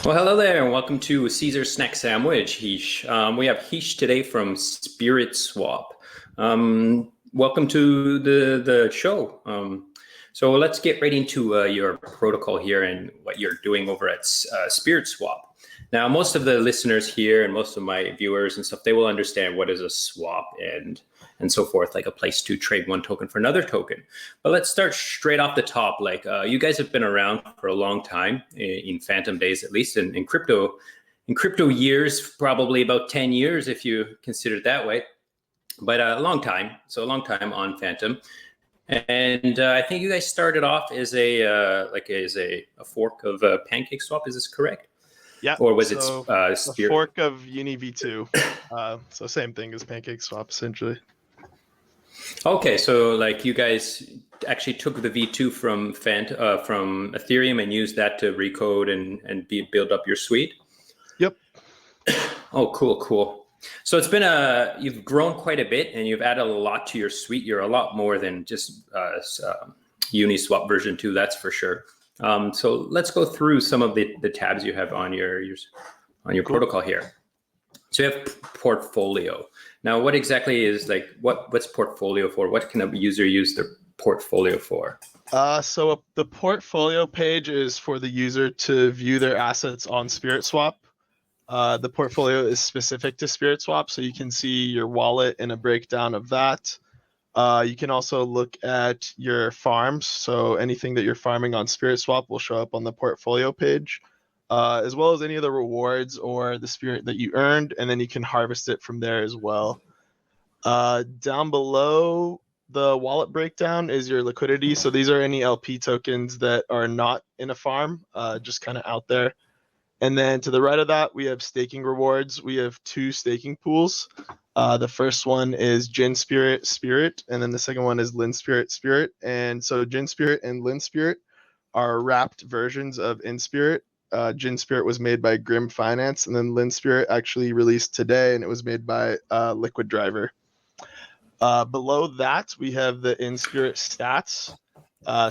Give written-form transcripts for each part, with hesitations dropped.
Well, hello there, and welcome to Caesar Snack Sandwich, Heesh. We have Heesh today from SpiritSwap. Welcome to the show. So let's get right into your protocol here and what you're doing over at SpiritSwap. Now, most of the listeners here and most of my viewers and stuff, they will understand what is a swap and so forth, like a place to trade one token for another token. But let's start straight off the top. Like you guys have been around for a long time, in Phantom days at least, and in crypto years, probably about 10 years if you consider it that way. But a long time, so a long time on Phantom. And I think you guys started off as a fork of PancakeSwap. Is this correct? Yeah. Or was so it Spirit? A fork of Uni V2. So same thing as PancakeSwap essentially. Okay, so like you guys actually took the V2 from Ethereum and used that to recode and build up your suite. Yep. Oh, cool. So it's been you've grown quite a bit and you've added a lot to your suite. You're a lot more than just Uniswap version 2, that's for sure. So let's go through some of the tabs you have on your cool. Protocol here. So you have portfolio. Now, what exactly is what's portfolio for? What can a user use their portfolio for? So the portfolio page is for the user to view their assets on SpiritSwap. The portfolio is specific to SpiritSwap, so you can see your wallet and a breakdown of that. You can also look at your farms. So anything that you're farming on SpiritSwap will show up on the portfolio page, as well as any of the rewards or the Spirit that you earned, and then you can harvest it from there as well. Down below the wallet breakdown is your liquidity. So these are any LP tokens that are not in a farm, just kind of out there. And then to the right of that, we have staking rewards. We have 2 staking pools. The first one is Gin Spirit, and then the second one is Lin Spirit. And so Gin Spirit and Lin Spirit are wrapped versions of InSpirit. Gin Spirit was made by Grim Finance, and then Lin Spirit actually released today, and it was made by Liquid Driver. Below that, we have the InSpirit stats.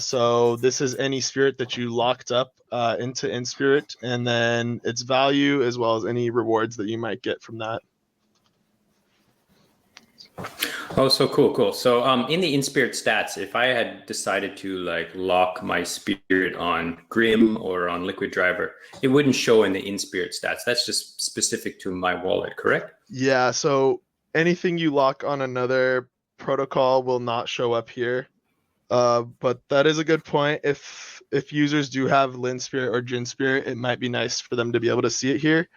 So this is any spirit that you locked up into InSpirit, and then its value as well as any rewards that you might get from that. Oh, so cool. So in the InSpirit stats, if I had decided to lock my spirit on Grim or on Liquid Driver, it wouldn't show in the InSpirit stats. That's just specific to my wallet, correct? Yeah, so anything you lock on another protocol will not show up here. But that is a good point. If users do have Lin Spirit or Gin Spirit, it might be nice for them to be able to see it here.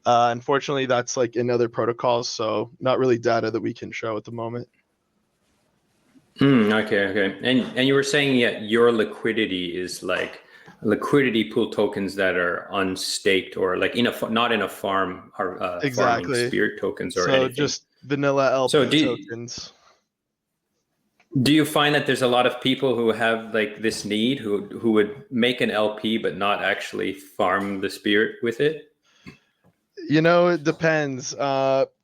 Unfortunately, that's in other protocols, so not really data that we can show at the moment. Okay. And you were saying your liquidity is liquidity pool tokens that are unstaked or not in a farm or exactly. farming spirit tokens or so anything. Just vanilla LP tokens. Do you find that there's a lot of people who have this need who would make an LP but not actually farm the spirit with it? It depends.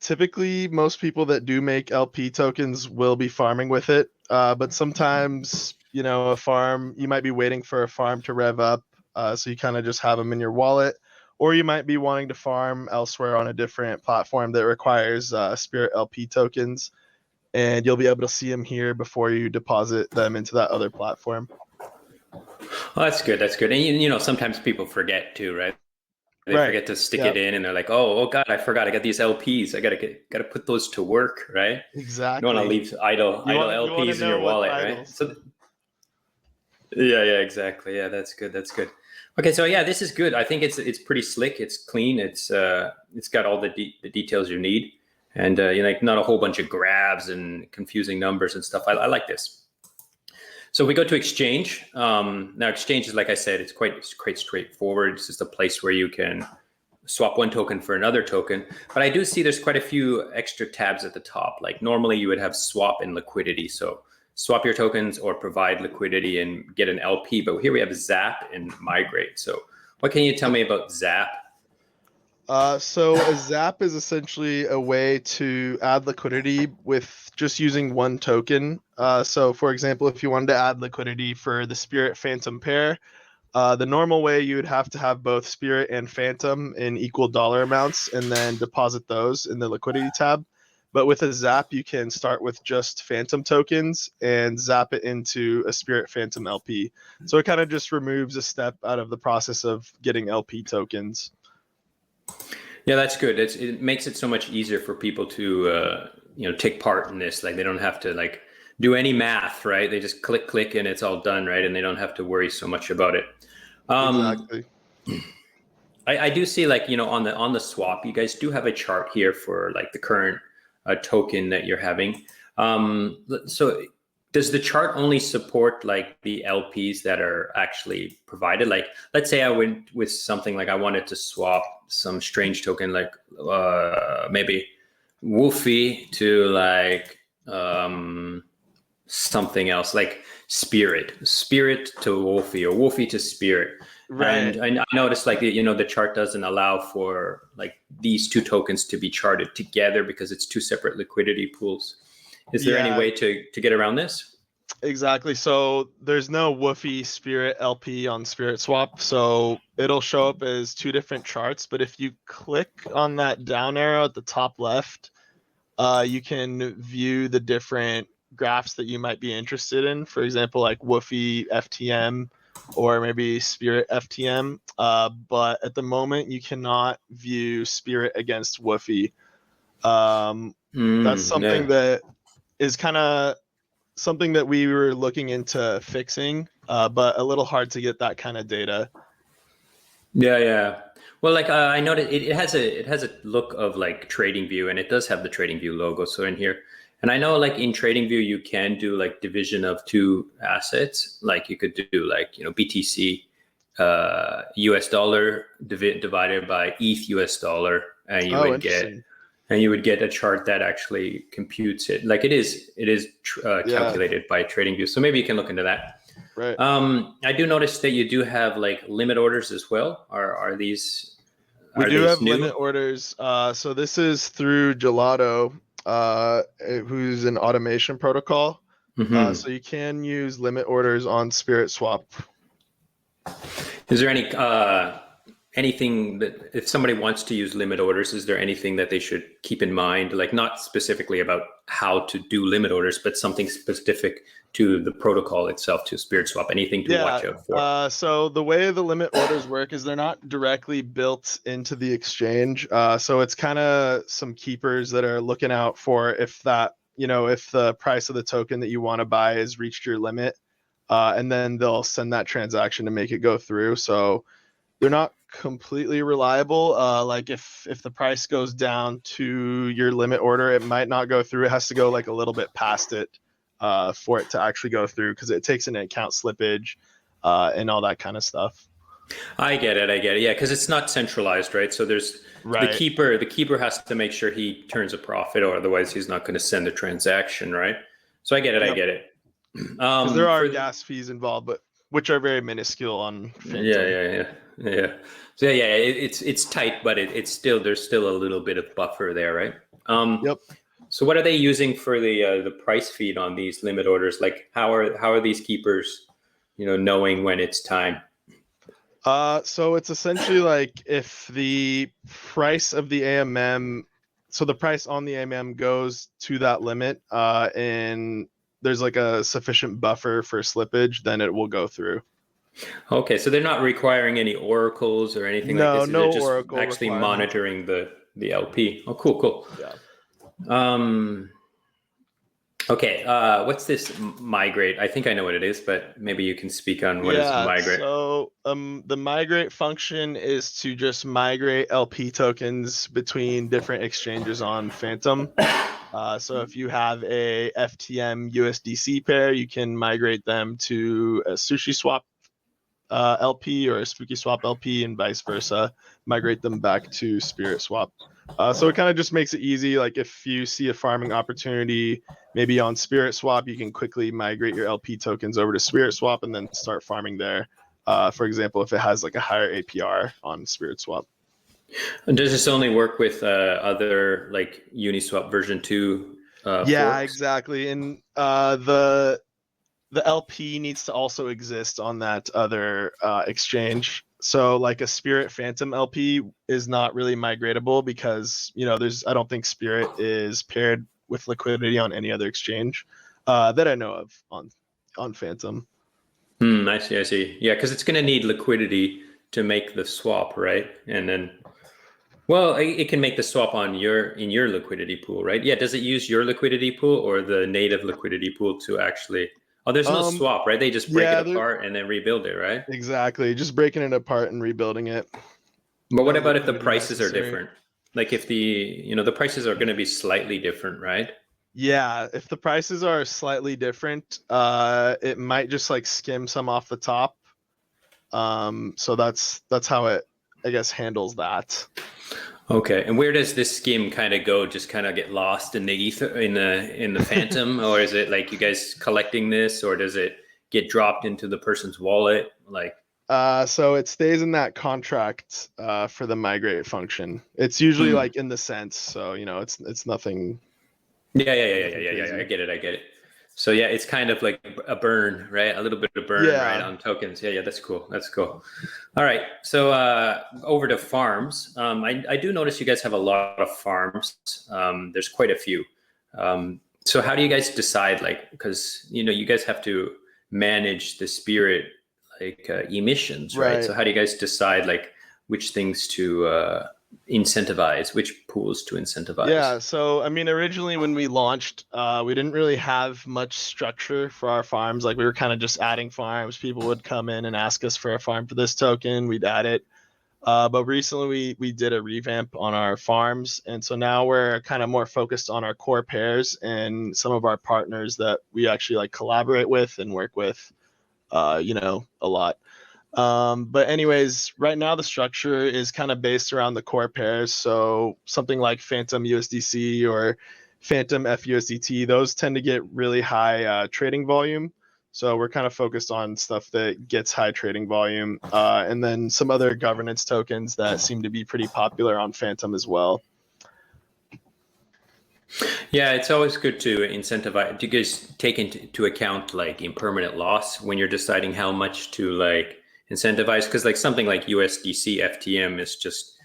Typically, most people that do make LP tokens will be farming with it. But sometimes, a farm, you might be waiting for a farm to rev up. So you kind of just have them in your wallet. Or you might be wanting to farm elsewhere on a different platform that requires Spirit LP tokens. And you'll be able to see them here before you deposit them into that other platform. Well, that's good. And, sometimes people forget too, right? They forget to stick it in, and they're like, "Oh God, I forgot. I got these LPs. I gotta put those to work, right?" Exactly. You don't want to leave idle LPs in your wallet, right? So, yeah, exactly. Yeah, that's good. Okay, so yeah, this is good. I think it's pretty slick. It's clean. It's got all the details you need, and not a whole bunch of grabs and confusing numbers and stuff. I like this. So we go to Exchange. Now Exchange is, like I said, it's quite straightforward. It's just a place where you can swap one token for another token. But I do see there's quite a few extra tabs at the top. Like normally you would have swap and liquidity. So swap your tokens or provide liquidity and get an LP. But here we have Zap and Migrate. So what can you tell me about Zap? So a Zap is essentially a way to add liquidity with just using one token. So for example, if you wanted to add liquidity for the Spirit Phantom pair, The normal way, you would have to have both Spirit and Phantom in equal dollar amounts and then deposit those in the liquidity tab. But with a Zap, you can start with just Phantom tokens and zap it into a Spirit Phantom LP. So it kind of just removes a step out of the process of getting LP tokens. Yeah, that's good. It makes it so much easier for people to take part in this. Like they don't have to like do any math, right? They just click and it's all done, right? And they don't have to worry so much about it. Exactly. I do see like, on the swap, you guys do have a chart here for like the current token that you're having. So does the chart only support like the LPs that are actually provided? Like, let's say I went with something like I wanted to swap some strange token, like maybe Woofy to like something else, like Spirit to Woofy or Woofy to Spirit. Right. And I noticed like, the chart doesn't allow for like these two tokens to be charted together because it's two separate liquidity pools. Is there any way to get around this? Exactly. So there's no Woofy Spirit LP on SpiritSwap. So it'll show up as two different charts. But if you click on that down arrow at the top left, you can view the different graphs that you might be interested in. For example, like Woofy FTM or maybe Spirit FTM. But at the moment, you cannot view Spirit against Woofy. That's something that is kind of something that we were looking into fixing, but a little hard to get that kind of data. Yeah. Well, like I noticed it has a look of like TradingView, and it does have the TradingView logo. So in here, and I know like in TradingView you can do like division of two assets. Like you could do like BTC US dollar divided by ETH US dollar, and you would get a chart that actually computes it. Like it is calculated by TradingView. So maybe you can look into that. Right. I do notice that you do have like limit orders as well. Are these? We do have limit orders. So this is through Gelato, who's an automation protocol. So you can use limit orders on SpiritSwap. Is there anything that if somebody wants to use limit orders, is there anything that they should keep in mind? Like not specifically about how to do limit orders, but something specific to the protocol itself, to SpiritSwap, anything to watch out for? So the way the limit orders work is they're not directly built into the exchange. So it's kind of some keepers that are looking out for if that, if the price of the token that you want to buy has reached your limit, and then they'll send that transaction to make it go through. So they're not completely reliable. Like if the price goes down to your limit order, it might not go through. It has to go like a little bit past it for it to actually go through, because it takes into account slippage and all that kind of stuff. I get it. Yeah, because it's not centralized, right? So there's the keeper. The keeper has to make sure he turns a profit, or otherwise he's not going to send a transaction, right? So I get it. Yep. I get it. Because there are gas fees involved, but which are very minuscule on Phantom. Yeah. So it's tight, but it's still, there's still a little bit of buffer there, right? Yep. So what are they using for the price feed on these limit orders? Like how are these keepers, knowing when it's time? So it's essentially like if the price of the AMM, so the price on the AMM goes to that limit, and there's like a sufficient buffer for slippage, then it will go through. Okay, so they're not requiring any oracles or anything like this. No, they're just oracle actually monitoring the LP. Oh, cool. Yeah. Okay, what's this migrate? I think I know what it is, but maybe you can speak on what is migrate. So the migrate function is to just migrate LP tokens between different exchanges on Phantom. So if you have a FTM USDC pair, you can migrate them to a SushiSwap LP or a SpookySwap LP, and vice versa. Migrate them back to SpiritSwap. So it kind of just makes it easy. Like if you see a farming opportunity, maybe on SpiritSwap, you can quickly migrate your LP tokens over to SpiritSwap and then start farming there. For example, if it has like a higher APR on SpiritSwap. And does this only work with other like Uniswap version 2? Yeah, forks? Exactly. And the the LP needs to also exist on that other exchange. So like a Spirit Phantom LP is not really migratable because, you know, I don't think Spirit is paired with liquidity on any other exchange that I know of on Phantom. I see. Yeah, because it's going to need liquidity to make the swap, right? And then, well, it can make the swap in your liquidity pool, right? Yeah. Does it use your liquidity pool or the native liquidity pool to actually? Oh, there's no swap, right? They just break it apart and then rebuild it, right? Exactly. Just breaking it apart and rebuilding it. But what about if the prices are different? Like if the prices are going to be slightly different, right? Yeah, if the prices are slightly different, it might just like skim some off the top. So that's how it, I guess, handles that. Okay, and where does this skim kind of go? Just kind of get lost in the ether, in the phantom, or is it like you guys collecting this, or does it get dropped into the person's wallet? Like, so it stays in that contract for the migrate function. It's usually like in the sense, so you know, it's nothing. Yeah. I get it. So yeah, it's kind of like a burn, right? A little bit of burn, right, on tokens. Yeah, that's cool. All right, so over to farms. I do notice you guys have a lot of farms. There's quite a few. So how do you guys decide, like, because you guys have to manage the Spirit emissions, right? So how do you guys decide like which things to incentivize, which pools to incentivize? Yeah, so I mean, originally when we launched, we didn't really have much structure for our farms. Like we were kind of just adding farms. People would come in and ask us for a farm for this token. We'd add it. But recently we did a revamp on our farms, and so now we're kind of more focused on our core pairs and some of our partners that we actually like collaborate with and work with, a lot. But anyways, right now the structure is kind of based around the core pairs. So something like Phantom USDC or Phantom FUSDT, those tend to get really high trading volume. So we're kind of focused on stuff that gets high trading volume, and then some other governance tokens that seem to be pretty popular on Phantom as well. Yeah, it's always good to incentivize. Do you guys take into account like impermanent loss when you're deciding how much to like incentivize? Because like something like USDC FTM is just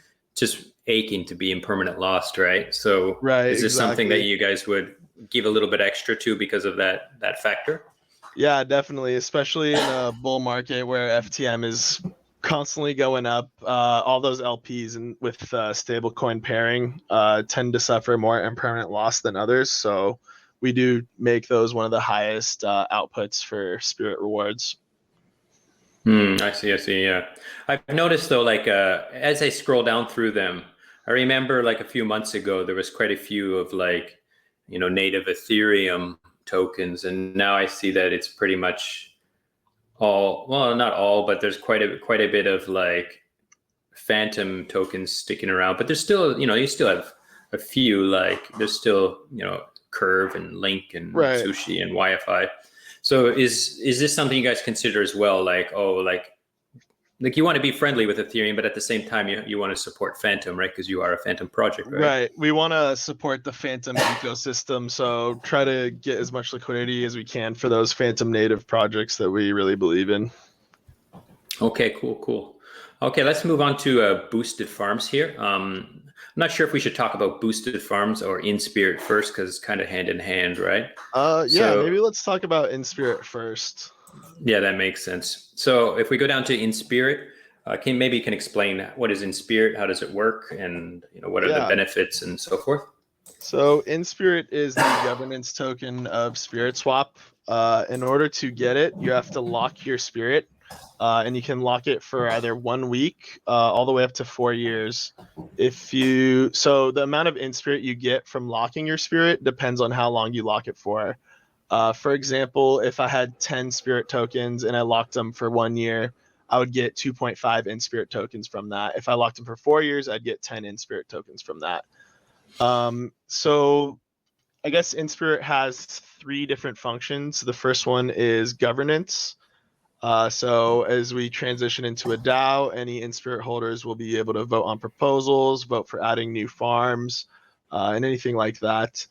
aching to be impermanent lost, right? So is this something that you guys would give a little bit extra to because of that factor? Yeah, definitely, especially in a bull market where FTM is constantly going up. All those LPs and with stablecoin pairing tend to suffer more impermanent loss than others. So we do make those one of the highest outputs for Spirit rewards. I see. Yeah, I've noticed though, like as I scroll down through them, I remember like a few months ago there was quite a few of like native Ethereum tokens, and now I see that it's pretty much all, well, not all, but there's quite a bit of like Phantom tokens sticking around. But there's still, you still have a few, like there's still Curve and Link and Sushi and YFI. So is this something you guys consider as well? Like, like you want to be friendly with Ethereum, but at the same time you want to support Phantom, right? Because you are a Phantom project, right? Right. We want to support the Phantom ecosystem, so try to get as much liquidity as we can for those Phantom native projects that we really believe in. Okay, cool. Okay, let's move on to boosted farms here. I'm not sure if we should talk about boosted farms or in Spirit first, because it's kind of hand in hand, right? Yeah, maybe let's talk about in Spirit first. Yeah, that makes sense. So if we go down to in Spirit, can explain what is in Spirit, how does it work, and what are the benefits and so forth? So in Spirit is the governance token of SpiritSwap. In order to get it, you have to lock your Spirit, and you can lock it for either 1 week all the way up to 4 years. So the amount of in Spirit you get from locking your Spirit depends on how long you lock it for. For example, if I had 10 Spirit tokens and I locked them for 1 year, I would get 2.5 in Spirit tokens from that. If I locked them for 4 years, I'd get 10 in Spirit tokens from that. So I guess in Spirit has 3 different functions. The first one is governance. So as we transition into a DAO, any in Spirit holders will be able to vote on proposals, vote for adding new farms, and anything like that.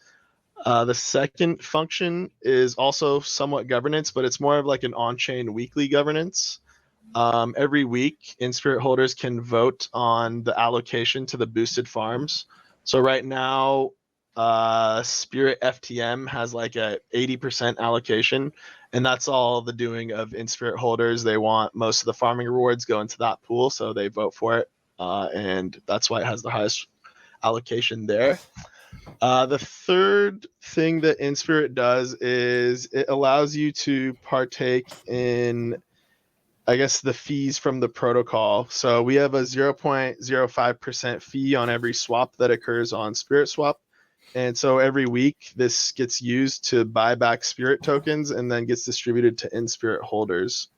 The second function is also somewhat governance, but it's more of like an on-chain weekly governance. Every week, in-spirit holders can vote on the allocation to the boosted farms. So right now, Spirit FTM has like a 80% allocation, and that's all the doing of in-spirit holders. They want most of the farming rewards go into that pool, so they vote for it, and that's why it has the highest allocation there. The third thing that in-spirit does is it allows you to partake in, I guess, the fees from the protocol. So we have a 0.05% fee on every swap that occurs on SpiritSwap. And so every week this gets used to buy back Spirit tokens and then gets distributed to in-spirit holders.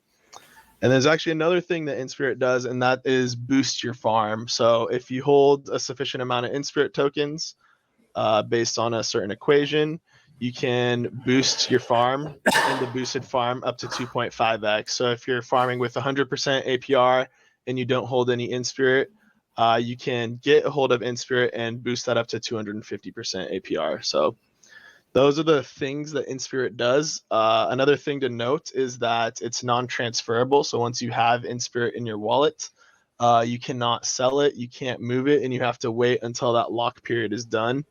And there's actually another thing that in-spirit does, and that is boost your farm. So if you hold a sufficient amount of in-spirit tokens based on a certain equation, you can boost your farm and the boosted farm up to 2.5x. So if you're farming with 100% APR and you don't hold any in-spirit, you can get a hold of in-spirit and boost that up to 250% APR. So those are the things that in-spirit does. Another thing to note is that it's non-transferable. So once you have in-spirit in your wallet, you cannot sell it, you can't move it, and you have to wait until that lock period is done.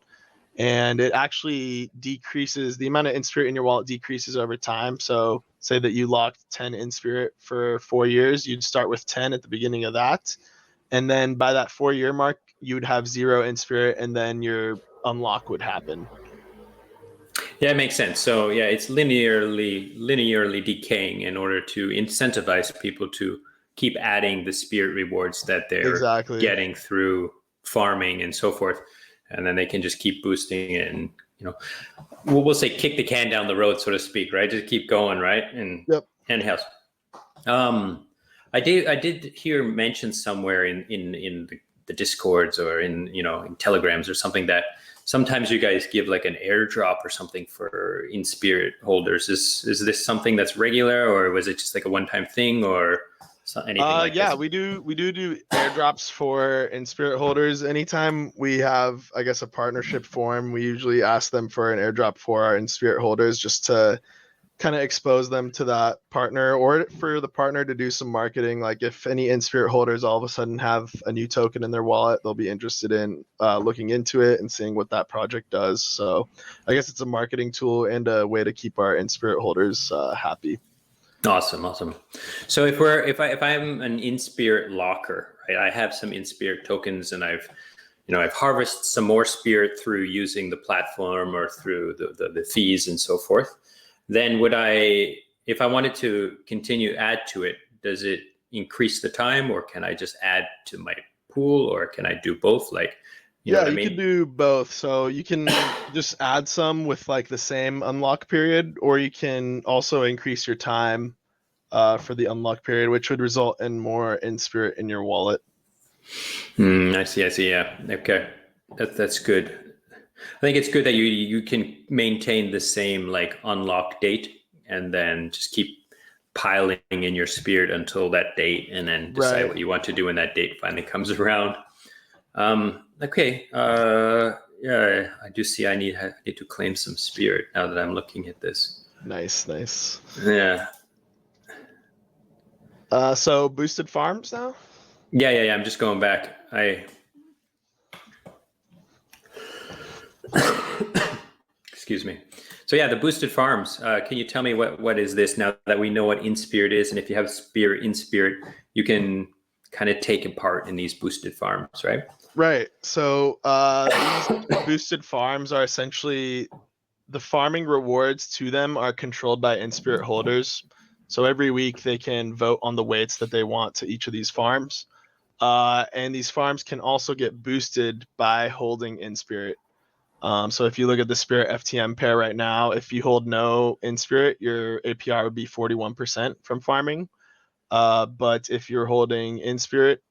And it actually decreases the amount of in-spirit in your wallet decreases over time. So say that you locked 10 in-spirit for 4 years, you'd start with 10 at the beginning of that. And then by that 4-year mark, you would have 0 in-spirit, and then your unlock would happen. Yeah, it makes sense. So yeah, it's linearly decaying in order to incentivize people to keep adding the spirit rewards that they're getting through farming and so forth. And then they can just keep boosting it, and we'll say kick the can down the road, so to speak, right? Just keep going, right? And handhelds. I did hear mentioned somewhere in the Discords or in Telegrams or something that sometimes you guys give like an airdrop or something for in-spirit holders. Is this something that's regular, or was it just like a one-time thing, or anything like yeah, this? we do airdrops for in-spirit holders. Anytime we have, I guess, a partnership form, we usually ask them for an airdrop for our in-spirit holders, just to kind of expose them to that partner, or for the partner to do some marketing. Like if any in-spirit holders all of a sudden have a new token in their wallet, they'll be interested in looking into it and seeing what that project does. So I guess it's a marketing tool and a way to keep our in-spirit holders happy. Awesome. So if I'm an in-spirit locker, right? I have some in-spirit tokens, and I've harvested some more spirit through using the platform or through the fees and so forth. Then if I wanted to continue add to it, does it increase the time, or can I just add to my pool, or can I do both? Like, you can do both. So you can just add some with like the same unlock period, or you can also increase your time for the unlock period, which would result in more in-spirit in your wallet. I see. Yeah. Okay. That's good. I think it's good that you can maintain the same like unlock date, and then just keep piling in your spirit until that date, and then decide what you want to do when that date finally comes around. Okay. Yeah, I do see I need to claim some spirit now that I'm looking at this. Nice. Yeah. So boosted farms now? Yeah. I'm just going back. Excuse me. So yeah, the boosted farms. Can you tell me what is this now that we know what in-spirit is? And if you have spirit in-spirit, you can kind of take a part in these boosted farms, right? Right. So these boosted farms are essentially, the farming rewards to them are controlled by in-spirit holders. So every week they can vote on the weights that they want to each of these farms. And these farms can also get boosted by holding in-spirit. So if you look at the Spirit FTM pair right now, if you hold no in-spirit, your APR would be 41% from farming. But if you're holding in-spirit,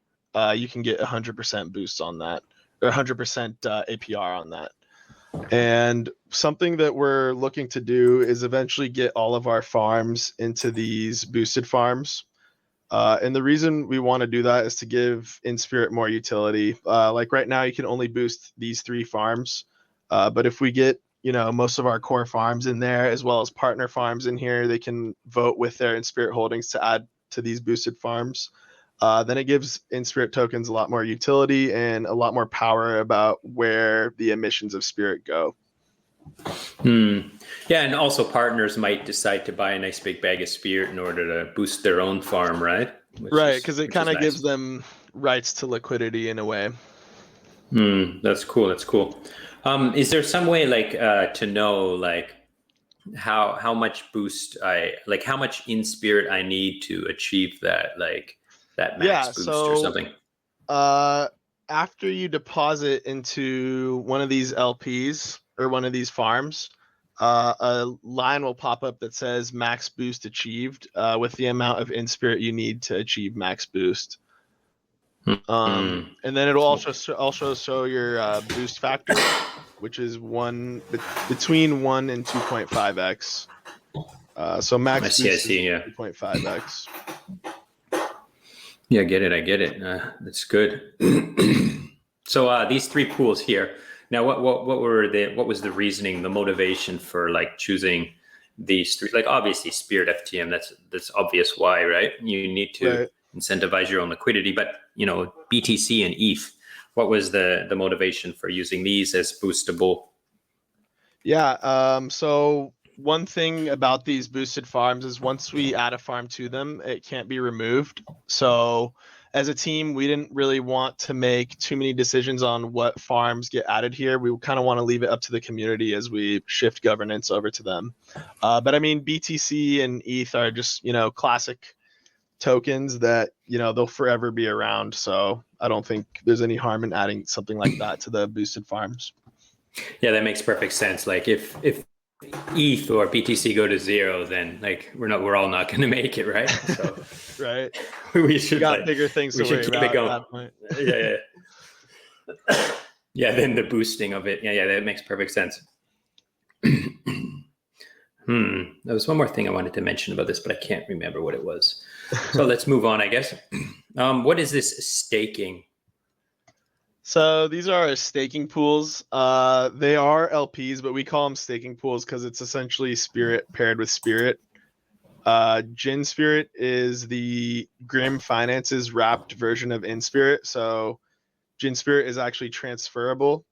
you can get 100% boost on that, or 100% APR on that. And something that we're looking to do is eventually get all of our farms into these boosted farms. And the reason we want to do that is to give in-spirit more utility. Like right now, you can only boost these 3 farms. But if we get most of our core farms in there, as well as partner farms in here. They can vote with their InSpirit holdings to add to these boosted farms. Then it gives InSpirit tokens a lot more utility and a lot more power about where the emissions of Spirit go. Yeah, and also partners might decide to buy a nice big bag of Spirit in order to boost their own farm, right? Right, because it kind of gives them rights to liquidity in a way. That's cool. That's cool. Is there some way to know how much boost how much InSpirit I need to achieve that that max boost or something? After you deposit into one of these LPs or one of these farms, a line will pop up that says max boost achieved with the amount of InSpirit you need to achieve max boost. And then it'll also show your boost factor, which is between 1 and 2.5x. So max boost is 2.5x. Yeah, I get it. That's good. So these three pools here. Now, what was the reasoning, the motivation for choosing these three? Obviously, Spirit FTM. That's obvious why, right? You need to incentivize your own liquidity, but BTC and ETH. What was the motivation for using these as boostable? Yeah. So one thing about these boosted farms is once we add a farm to them, it can't be removed. So as a team, we didn't really want to make too many decisions on what farms get added here. We kind of want to leave it up to the community as we shift governance over to them. But I mean, BTC and ETH are just, classic tokens that, they'll forever be around. So I don't think there's any harm in adding something like that to the boosted farms. Yeah, that makes perfect sense. If ETH or BTC go to zero, then we're all not going to make it, right? So right. We should got bigger things to worry about at that point. Yeah. Yeah. Then the boosting of it. Yeah. That makes perfect sense. There was one more thing I wanted to mention about this, but I can't remember what it was. So let's move on, I guess. What is this staking? So these are our staking pools. They are LPs, but we call them staking pools because it's essentially Spirit paired with Spirit. Gin Spirit is the Grim Finance's wrapped version of InSpirit. So Gin Spirit is actually transferable.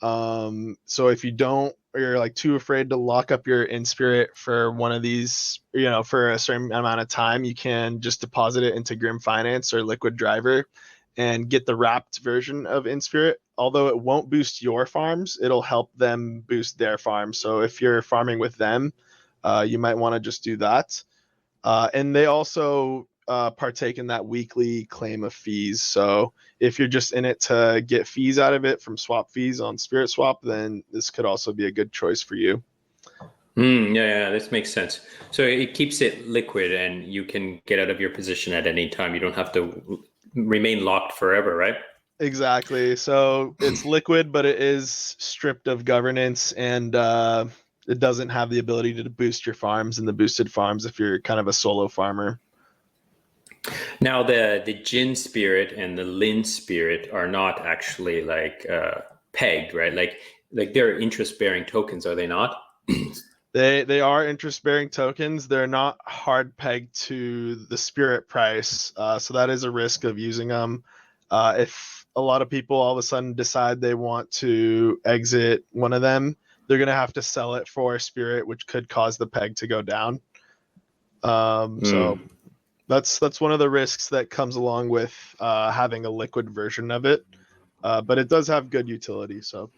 So if you don't, or you're too afraid to lock up your InSpirit for one of these, for a certain amount of time, you can just deposit it into Grim Finance or Liquid Driver and get the wrapped version of InSpirit. Although it won't boost your farms, it'll help them boost their farms. So if you're farming with them, you might want to just do that. And they also partake in that weekly claim of fees. So if you're just in it to get fees out of it from swap fees on SpiritSwap, then this could also be a good choice for you. Yeah, this makes sense. So it keeps it liquid and you can get out of your position at any time. You don't have to remain locked forever, right? Exactly. So it's liquid, but it is stripped of governance, and it doesn't have the ability to boost your farms in the boosted farms if you're kind of a solo farmer. Now the Gin Spirit and the Lin Spirit are not actually pegged, right? They're interest-bearing tokens, are they not? They are interest-bearing tokens. They're not hard pegged to the Spirit price, so that is a risk of using them. If a lot of people all of a sudden decide they want to exit one of them, they're going to have to sell it for Spirit, which could cause the peg to go down. So that's one of the risks that comes along with having a liquid version of it, but it does have good utility. So.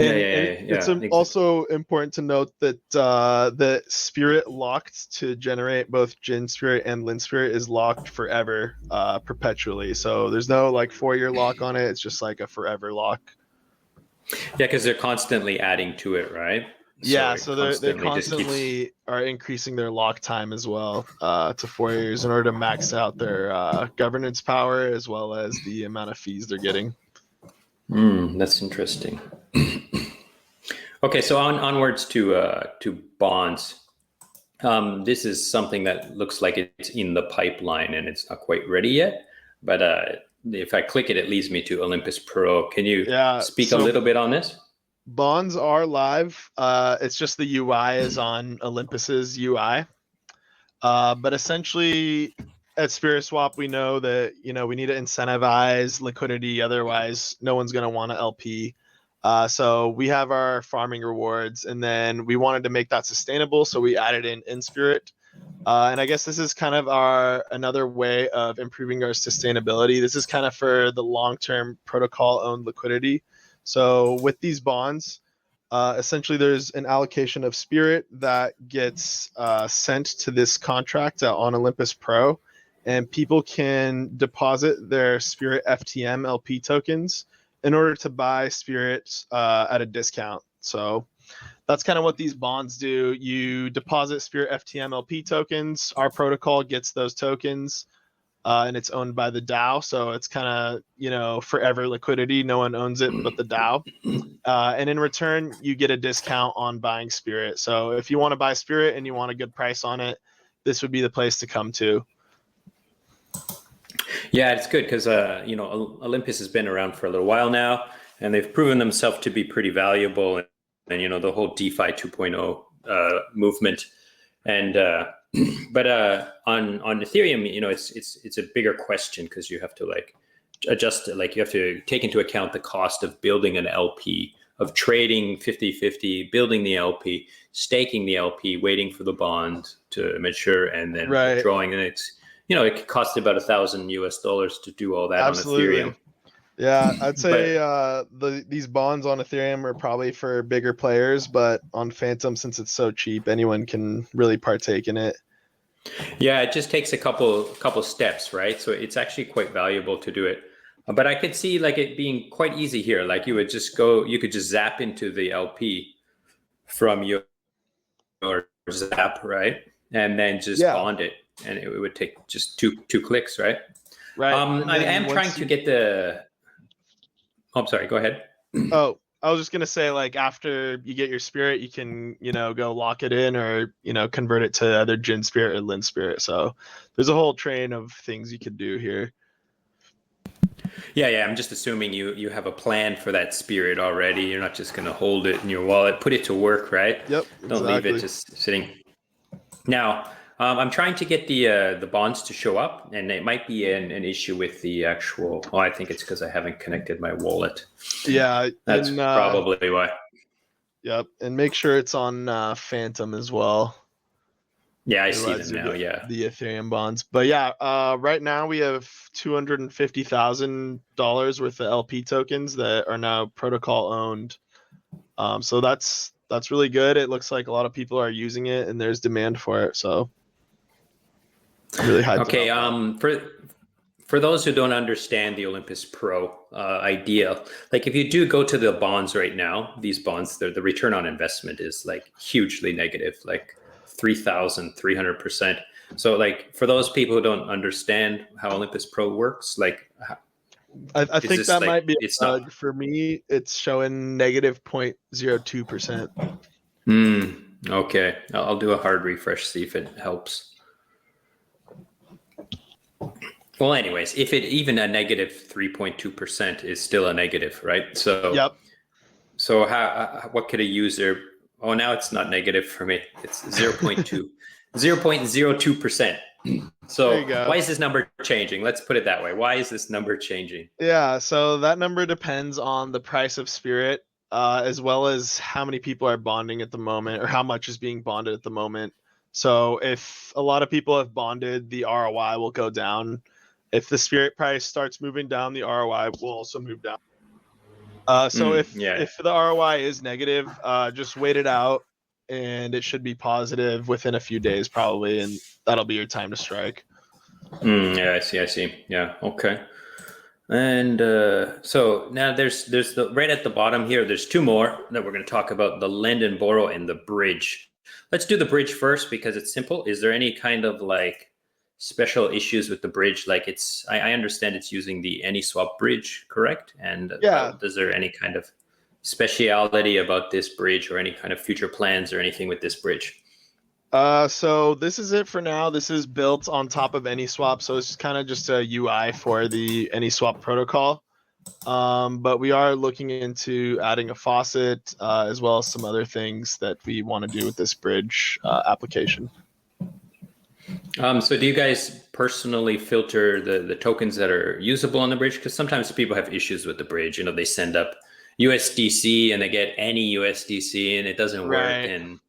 It's also important to note that the Spirit locked to generate both Gin Spirit and Lin Spirit is locked forever, perpetually. So there's no 4-year lock on it. It's just a forever lock. Yeah, because they're constantly adding to it, right? So they constantly are increasing their lock time as well to 4 years in order to max out their governance power as well as the amount of fees they're getting. That's interesting. Okay, so onwards to bonds. This is something that looks like it's in the pipeline and it's not quite ready yet. But if I click it, it leads me to Olympus Pro. Can you speak a little bit on this? bonds are live. It's just the UI is on Olympus's UI. But essentially, at SpiritSwap, we know that we need to incentivize liquidity. Otherwise, no one's going to want to LP. So we have our farming rewards, and then we wanted to make that sustainable, so we added in Spirit. And I guess this is kind of another way of improving our sustainability. This is kind of for the long-term protocol-owned liquidity. So with these bonds, essentially there's an allocation of Spirit that gets sent to this contract on Olympus Pro, and people can deposit their Spirit FTM LP tokens in order to buy Spirit at a discount. So that's kind of what these bonds do. You deposit Spirit FTM LP tokens. Our protocol gets those tokens, and it's owned by the DAO. So it's kind of, forever liquidity. No one owns it but the DAO. And in return, you get a discount on buying Spirit. So if you want to buy Spirit and you want a good price on it, this would be the place to come to. Yeah, it's good because Olympus has been around for a little while now, and they've proven themselves to be pretty valuable. And the whole DeFi 2.0 movement, and but on Ethereum, it's a bigger question because you have to adjust it. You have to take into account the cost of building an LP, of trading 50-50, building the LP, staking the LP, waiting for the bond to mature, and then withdrawing. And it costs about $1,000 to do all that. Absolutely. On Ethereum. Yeah, I'd say these bonds on Ethereum are probably for bigger players, but on Phantom, since it's so cheap, anyone can really partake in it. Yeah, it just takes a couple steps, right? So it's actually quite valuable to do it. But I could see it being quite easy here. You could just zap into the LP from your zap, right? And then just bond it, and it would take just two clicks, right? Right. I am trying to get the. Oh, I'm sorry. Go ahead. Oh, I was just gonna say, after you get your Spirit, you can, go lock it in or, convert it to either Jin Spirit or Lin Spirit. So there's a whole train of things you could do here. Yeah. I'm just assuming you have a plan for that Spirit already. You're not just gonna hold it in your wallet, put it to work, right? Yep. Don't leave it just sitting. Now, I'm trying to get the bonds to show up, and it might be an issue with the actual. Oh, I think it's because I haven't connected my wallet. Yeah, that's probably why. Yep, and make sure it's on Phantom as well. Yeah, I see them now. Yeah, the Ethereum bonds. But yeah, right now we have $250,000 worth of LP tokens that are now protocol owned. So that's really good. It looks like a lot of people are using it, and there's demand for it. So. Really high. Okay. For those who don't understand the Olympus Pro idea, if you do go to the bonds right now, these bonds, the return on investment is hugely negative, 3,300%. So for those people who don't understand how Olympus Pro works, I think that might be a bug. For me, it's showing negative 0.02%. Okay, I'll do a hard refresh, see if it helps. Well, anyways, if it even a negative 3.2% is still a negative, right? So yep. So what could a user? Oh, now it's not negative for me. It's 0.02%. So why is this number changing? Let's put it that way. Why is this number changing? Yeah, so that number depends on the price of Spirit, as well as how many people are bonding at the moment, or how much is being bonded at the moment. So if a lot of people have bonded, the ROI will go down. If the Spirit price starts moving down, the ROI will also move down. So if the ROI is negative, just wait it out, and it should be positive within a few days probably, and that'll be your time to strike. Yeah, I see. Yeah, okay. And so now there's the right at the bottom here. There's two more that we're going to talk about: the lend and borrow and the bridge. Let's do the bridge first because it's simple. Is there any kind of special issues with the bridge? I understand it's using the AnySwap bridge, correct? And is there any kind of speciality about this bridge, or any kind of future plans or anything with this bridge? So this is it for now. This is built on top of AnySwap, so it's kind of just a UI for the AnySwap protocol. But we are looking into adding a faucet as well as some other things that we want to do with this bridge application. So do you guys personally filter the tokens that are usable on the bridge? Because sometimes people have issues with the bridge. They send up USDC and they get any USDC and it doesn't work. Right. And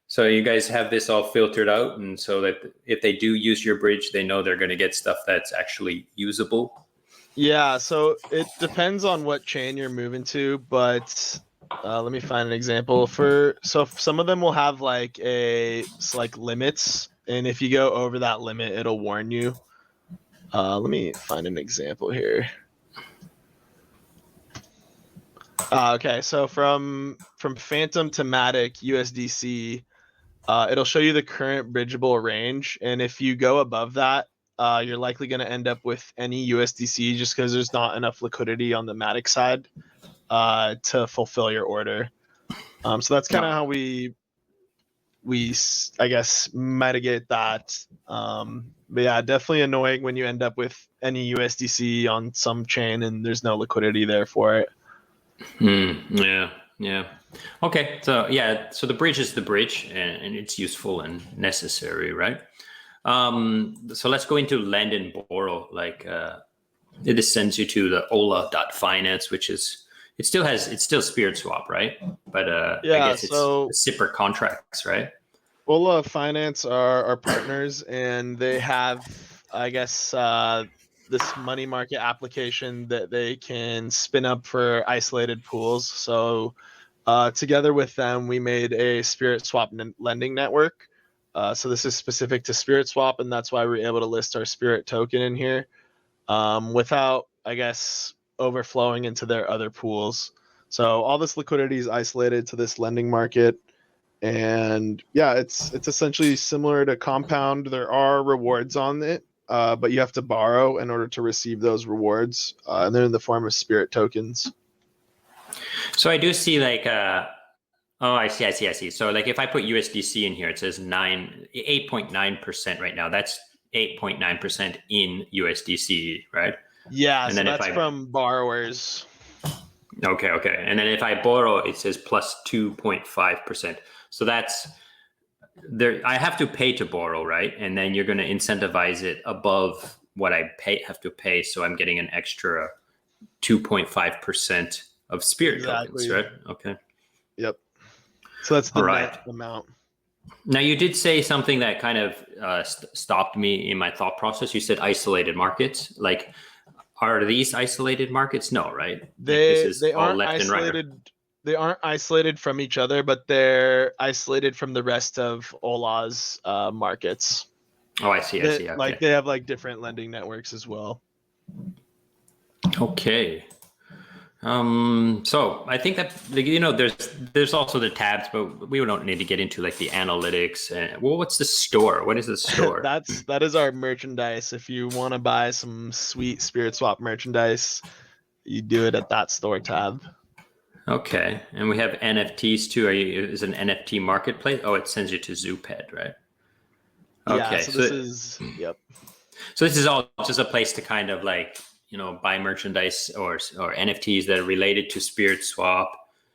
so you guys have this all filtered out, and so that if they do use your bridge, they know they're going to get stuff that's actually usable. Yeah, so it depends on what chain you're moving to, but let me find an example. So some of them will have like limits, and if you go over that limit, it'll warn you. Let me find an example here. Okay, so from Phantom to Matic USDC, it'll show you the current bridgeable range, and if you go above that, you're likely going to end up with any USDC just because there's not enough liquidity on the Matic side to fulfill your order. So that's kind of how we I guess mitigate that. But yeah, definitely annoying when you end up with any USDC on some chain and there's no liquidity there for it. Yeah. Okay, so yeah, so the bridge is the bridge, and it's useful and necessary, right? So let's go into lend and borrow. Like it just sends you to the ola.finance, which is it's still SpiritSwap, right? But Yeah, I guess it's zipper contracts, right? Ola Finance are our partners, and they have, I guess, this money market application that they can spin up for isolated pools. So together with them, we made a SpiritSwap lending network. So this is specific to SpiritSwap, and that's why we're able to list our Spirit token in here without, I guess, overflowing into their other pools. So all this liquidity is isolated to this lending market. And yeah, it's essentially similar to Compound. There are rewards on it, but you have to borrow in order to receive those rewards, and they're in the form of Spirit tokens. So I do see like, oh, I see. So like if I put USDC in here, it says 8.9% right now. That's 8.9% in USDC, right? Yeah, and so then that's from borrowers. Okay. And then if I borrow, it says plus 2.5%. So that's there. I have to pay to borrow, right? And then you're going to incentivize it above what I have to pay. So I'm getting an extra 2.5% of Spirit tokens, right? Okay. Yep. So that's the net amount. Now you did say something that kind of stopped me in my thought process. You said isolated markets. Like, are these isolated markets? No, right? They aren't isolated. They aren't isolated from each other, but they're isolated from the rest of Ola's markets. Oh, I see. Okay. Like they have like different lending networks as well. Okay. So I think that there's also the tabs, but we don't need to get into like the analytics. Well, what's the store? What is the store? that is our merchandise. If you want to buy some sweet SpiritSwap merchandise, you do it at that store tab. Okay, and we have NFTs too. Is an NFT marketplace? Oh, it sends you to Zooped, right? Okay, yeah, so this is yep. So this is all just a place to kind of like buy merchandise or NFTs that are related to SpiritSwap.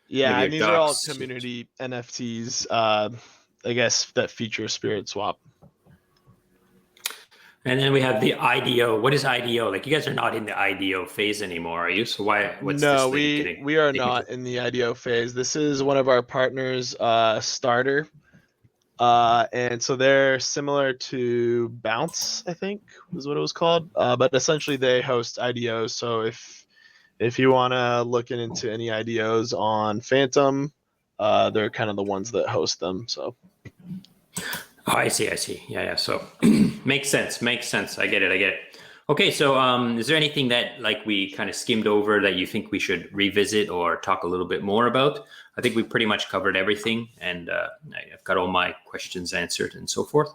Yeah, and these are all community NFTs, I guess, that feature SpiritSwap. And then we have the IDO. What is IDO? Like, you guys are not in the IDO phase anymore, are you? So what's no, this we are not in the IDO phase. This is one of our partners, Starter. And so they're similar to Bounce, I think is what it was called. But essentially they host IDOs. So if you want to look into any IDOs on Phantom, they're kind of the ones that host them. So. Oh, I see. Yeah. So makes sense. I get it. Okay. So is there anything that like we kind of skimmed over that you think we should revisit or talk a little bit more about? I think we pretty much covered everything, and I've got all my questions answered and so forth.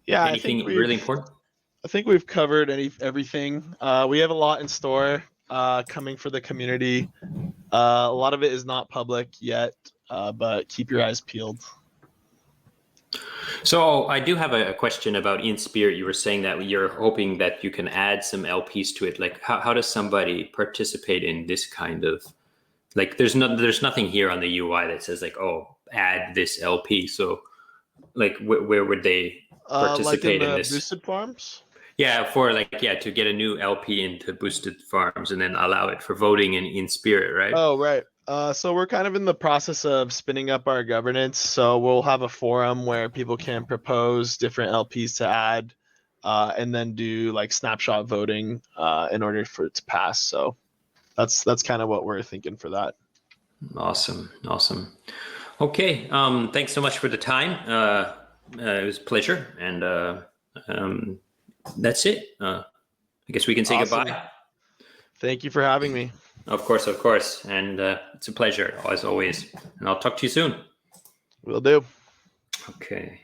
Yeah. Anything really important? I think we've covered everything. We have a lot in store coming for the community. A lot of it is not public yet, but keep your eyes peeled. So I do have a question about in Spirit. You were saying that you're hoping that you can add some LPs to it. Like how does somebody participate in this kind of, like there's nothing here on the UI that says like, oh, add this LP. So like where would they Like in participate in the this? boosted farms? Yeah, for like, yeah, to get a new LP into boosted farms and then allow it for voting in Spirit, right? Oh, right. So we're kind of in the process of spinning up our governance. So we'll have a forum where people can propose different LPs to add, and then do like snapshot voting in order for it to pass. So that's kind of what we're thinking for that. Awesome. Okay. Thanks so much for the time. It was a pleasure, and that's it. I guess we can say Awesome. goodbye. Thank you for having me. Of course. And it's a pleasure, as always. And I'll talk to you soon. Will do. Okay.